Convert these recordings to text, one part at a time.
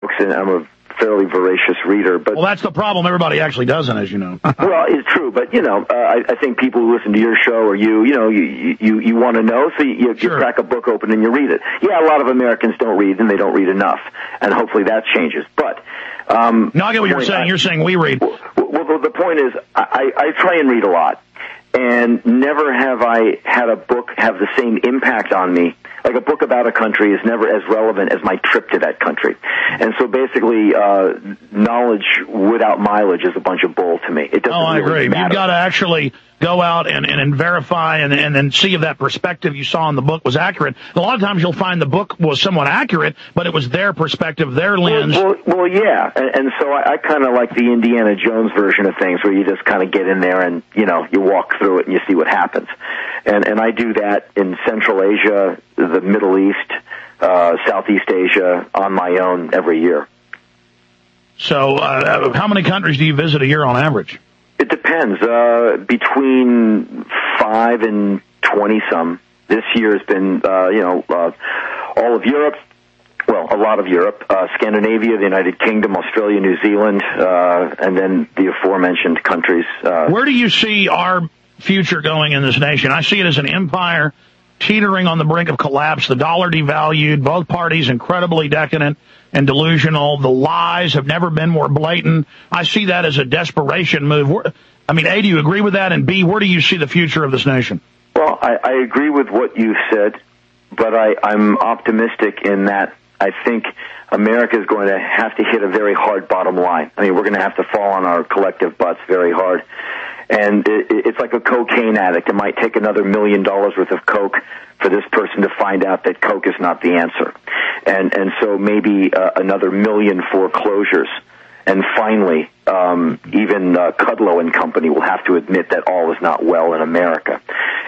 books, and I'm a fairly voracious reader. But well, that's the problem. Everybody actually doesn't, as you know. Well, it's true, but I think people who listen to your show or you want to know, so you Sure. crack a book open and you read it. Yeah, a lot of Americans don't read, and they don't read enough, and hopefully that changes. But no, I get what you're saying. You're saying we read. Well, the point is, I try and read a lot, and never have I had a book have the same impact on me. Like a book about a country is never as relevant as my trip to that country. And so basically, knowledge without mileage is a bunch of bull to me. It doesn't I really agree. matter. You've got to actually go out and verify and then see if that perspective you saw in the book was accurate. A lot of times you'll find the book was somewhat accurate, but it was their perspective, their lens. Well, yeah. And so I kind of like the Indiana Jones version of things, where you just kind of get in there and, you walk through it and you see what happens. And I do that in Central Asia, the Middle East, Southeast Asia on my own every year. So how many countries do you visit a year on average? It depends. Between 5 and 20-some. This year has been, all of Europe. Well, a lot of Europe, Scandinavia, the United Kingdom, Australia, New Zealand, and then the aforementioned countries. Where do you see our future going in this nation? I see it as an empire teetering on the brink of collapse, the dollar devalued, both parties incredibly decadent and delusional. The lies have never been more blatant. I see that as a desperation move. I mean, A, do you agree with that? And B, where do you see the future of this nation? Well, I agree with what you said, but I'm optimistic in that I think America is going to have to hit a very hard bottom line. I mean, we're going to have to fall on our collective butts very hard. And it's like a cocaine addict. It might take another $1 million worth of coke for this person to find out that coke is not the answer. And so maybe another 1 million foreclosures. And finally, even Kudlow and company will have to admit that all is not well in America.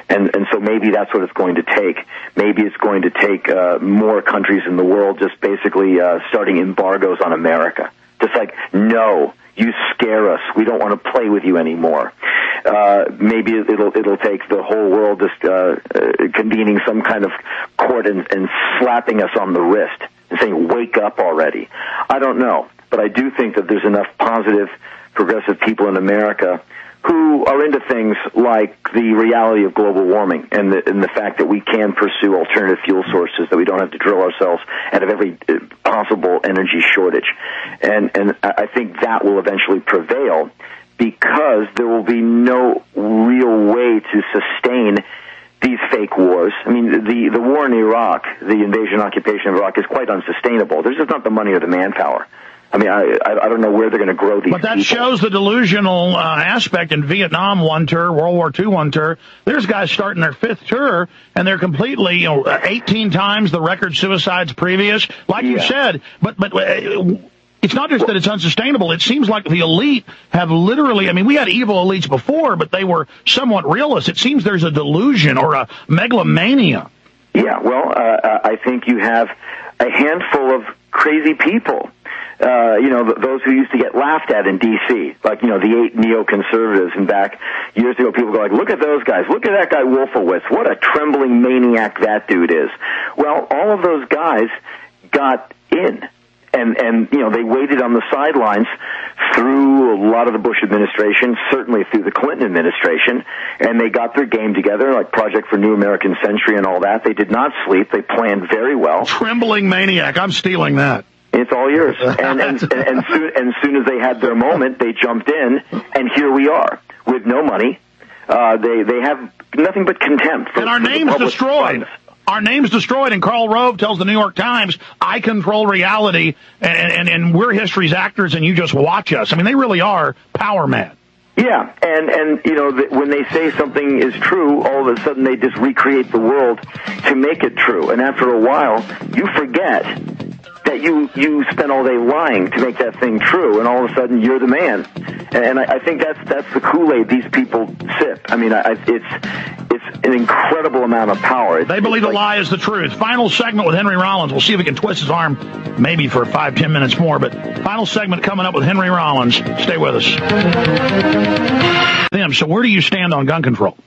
And so maybe that's what it's going to take. Maybe it's going to take more countries in the world just basically starting embargoes on America. Just like, no, you scare us. We don't want to play with you anymore. Maybe it'll take the whole world just convening some kind of court and slapping us on the wrist and saying, wake up already. I don't know. But I do think that there's enough positive, progressive people in America who are into things like the reality of global warming and the fact that we can pursue alternative fuel sources, that we don't have to drill ourselves out of every possible energy shortage. And I think that will eventually prevail, because there will be no real way to sustain these fake wars. I mean, the war in Iraq, the invasion and occupation of Iraq, is quite unsustainable. There's just not the money or the manpower. I mean, I don't know where they're going to grow these But that people. shows the delusional aspect. In Vietnam, one tour, World War II, one tour. There's guys starting their 5th tour, and they're completely, 18 times the record suicides previous. Like you said, but it's not just that it's unsustainable. It seems like the elite have literally, I mean, we had evil elites before, but they were somewhat realist. It seems there's a delusion or a megalomania. Yeah, well, I think you have a handful of crazy people. Those who used to get laughed at in D.C., like, the 8 neoconservatives, and back years ago, people go like, look at those guys, look at that guy Wolfowitz, what a trembling maniac that dude is. Well, all of those guys got in, and they waited on the sidelines through a lot of the Bush administration, certainly through the Clinton administration, and they got their game together, like Project for New American Century and all that. They did not sleep. They planned very well. Trembling maniac. I'm stealing that. It's all yours. And soon as they had their moment, they jumped in, and here we are with no money. They have nothing but contempt for, and our name's destroyed. Funds. Our name's destroyed, and Karl Rove tells the New York Times, I control reality, and we're history's actors, and you just watch us. I mean, they really are power mad. Yeah, and when they say something is true, all of a sudden they just recreate the world to make it true. And after a while, you forget that you spent all day lying to make that thing true, and all of a sudden you're the man. And I think that's the Kool-Aid these people sip. I mean, it's an incredible amount of power. They believe the lie is the truth. Final segment with Henry Rollins. We'll see if we can twist his arm maybe for 5-10 minutes more, but final segment coming up with Henry Rollins. Stay with us. So where do you stand on gun control?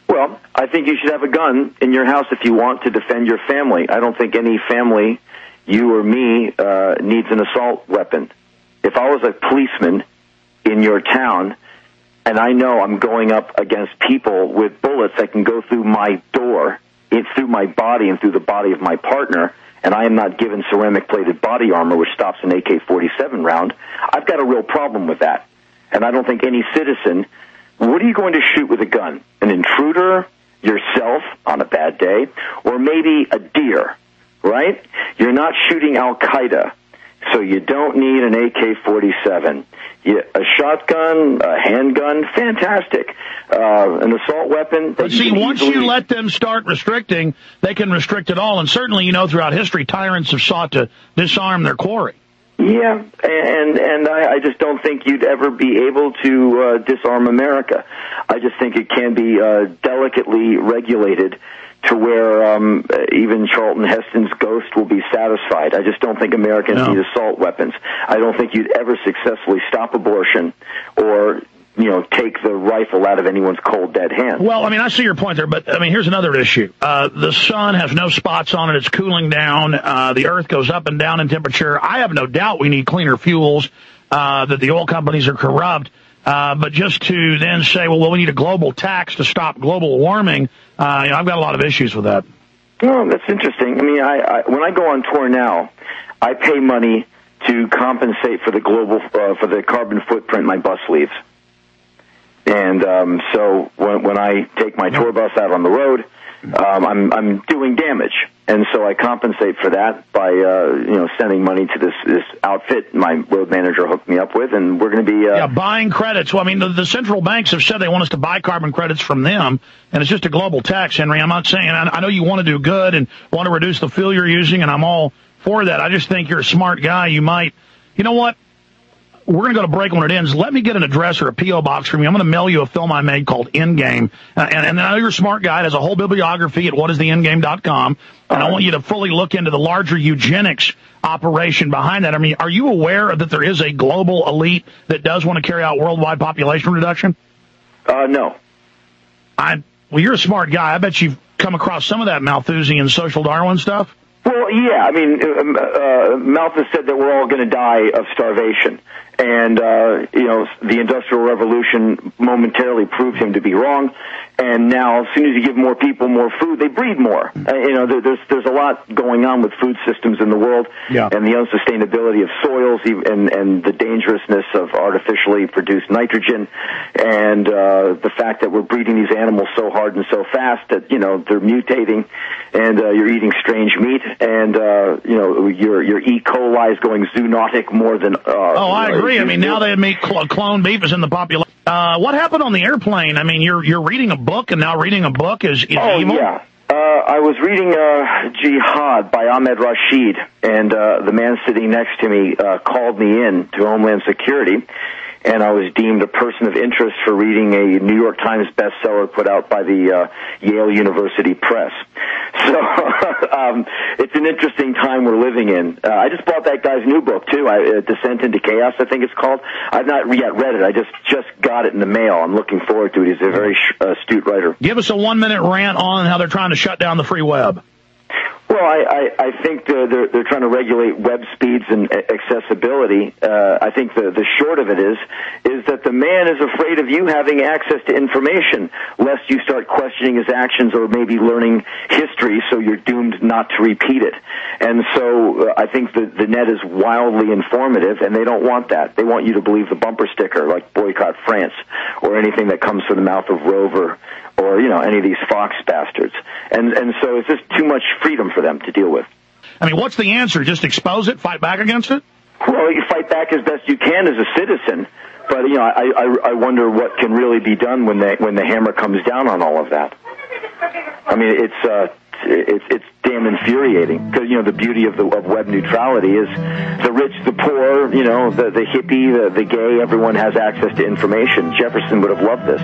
Well, I think you should have a gun in your house if you want to defend your family. I don't think any family you or me needs an assault weapon. If I was a policeman in your town, and I know I'm going up against people with bullets that can go through my door, through my body and through the body of my partner, and I am not given ceramic-plated body armor, which stops an AK-47 round, I've got a real problem with that. And I don't think any citizen, what are you going to shoot with a gun? An intruder, yourself on a bad day, or maybe a deer, right? You're not shooting Al-Qaeda, so you don't need an AK-47. A shotgun, a handgun, fantastic. An assault weapon. But see, once you let them start restricting, they can restrict it all. And certainly, throughout history, tyrants have sought to disarm their quarry. Yeah, and I just don't think you'd ever be able to disarm America. I just think it can be delicately regulated to where even Charlton Heston's ghost will be satisfied. I just don't think Americans need assault weapons. I don't think you'd ever successfully stop abortion or, take the rifle out of anyone's cold, dead hand. Well, I see your point there, but, here's another issue. The sun has no spots on it. It's cooling down. The earth goes up and down in temperature. I have no doubt we need cleaner fuels, that the oil companies are corrupt. But just to then say, well, we need a global tax to stop global warming, I've got a lot of issues with that. Oh, that's interesting. I when I go on tour now, I pay money to compensate for the for the carbon footprint my bus leaves. And so when I take my tour bus out on the road, I'm doing damage, and so I compensate for that by sending money to this outfit my road manager hooked me up with, and we're going to be buying credits. Well, the central banks have said they want us to buy carbon credits from them, and it's just a global tax, Henry. I'm not saying I know you want to do good and want to reduce the fuel you're using, and I'm all for that. I just think you're a smart guy. You might, you know what? We're going to go to break when it ends. Let me get an address or a P.O. box from you. I'm going to mail you a film I made called Endgame. And I know you're a smart guy. It has a whole bibliography at whatistheendgame.com. And I want you to fully look into the larger eugenics operation behind that. Are you aware that there is a global elite that does want to carry out worldwide population reduction? No. Well, you're a smart guy. I bet you've come across some of that Malthusian social Darwin stuff. Well, yeah. Malthus said that we're all going to die of starvation. And, the Industrial Revolution momentarily proved him to be wrong. And now, as soon as you give more people more food, they breed more. There's a lot going on with food systems in the world, and the unsustainability of soils, and the dangerousness of artificially produced nitrogen, and the fact that we're breeding these animals so hard and so fast that they're mutating, and you're eating strange meat, and your E. coli is going zoonotic more than. I agree. Now they admit clone beef is in the population. What happened on the airplane? You're reading a book, and now reading a book is evil? Yeah. I was reading Jihad by Ahmed Rashid, and the man sitting next to me called me in to Homeland Security, and I was deemed a person of interest for reading a New York Times bestseller put out by the Yale University Press. So it's an interesting time we're living in. I just bought that guy's new book, too, Descent into Chaos, I think it's called. I've not yet read it. I just got it in the mail. I'm looking forward to it. He's a very astute writer. Give us a 1-minute rant on how they're trying to shut down the free web. Well, I think they're trying to regulate web speeds and accessibility. I think the short of it is that the man is afraid of you having access to information, lest you start questioning his actions or maybe learning history, so you're doomed not to repeat it. And so I think the net is wildly informative, and they don't want that. They want you to believe the bumper sticker, like Boycott France, or anything that comes from the mouth of Rover, or any of these Fox bastards. And so it's just too much freedom for them to deal with. What's the answer? Just expose it, fight back against it? Well, you fight back as best you can as a citizen, but I wonder what can really be done when the hammer comes down on all of that. It's damn infuriating, because the beauty of web neutrality is the rich, the poor, the hippie, the gay, everyone has access to information. Jefferson would have loved this.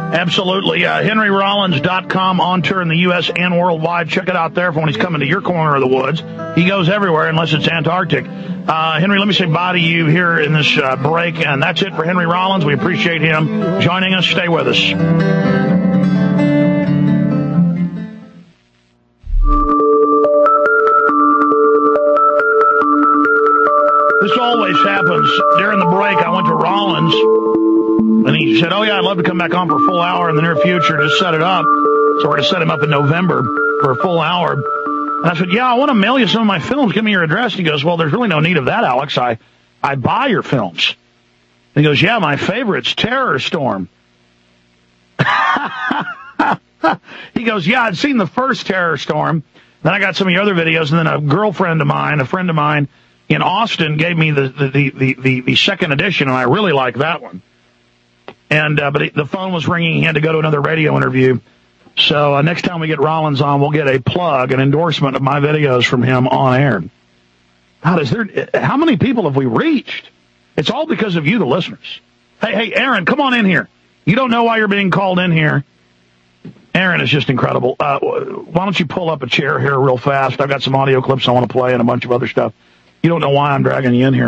Absolutely. HenryRollins.com, on tour in the U.S. and worldwide. Check it out there for when he's coming to your corner of the woods. He goes everywhere unless it's Antarctic. Henry, let me say bye to you here in this break, and that's it for Henry Rollins. We appreciate him joining us. Stay with us. always happens. During the break, I went to Rollins, and he said, oh, yeah, I'd love to come back on for a full hour in the near future. Just set it up. So we're going to set him up in November for a full hour. And I said, yeah, I want to mail you some of my films. Give me your address. He goes, well, there's really no need of that, Alex. I buy your films. And he goes, yeah, my favorite's Terror Storm. He goes, yeah, I'd seen the first Terror Storm. Then I got some of your other videos, and then a friend of mine in Austin gave me the second edition, and I really like that one. And but the phone was ringing. He had to go to another radio interview. So next time we get Rollins on, we'll get a plug, an endorsement of my videos from him on air. God, how many people have we reached? It's all because of you, the listeners. Hey, Aaron, come on in here. You don't know why you're being called in here. Aaron is just incredible. Why don't you pull up a chair here real fast? I've got some audio clips I want to play and a bunch of other stuff. You don't know why I'm dragging you in here.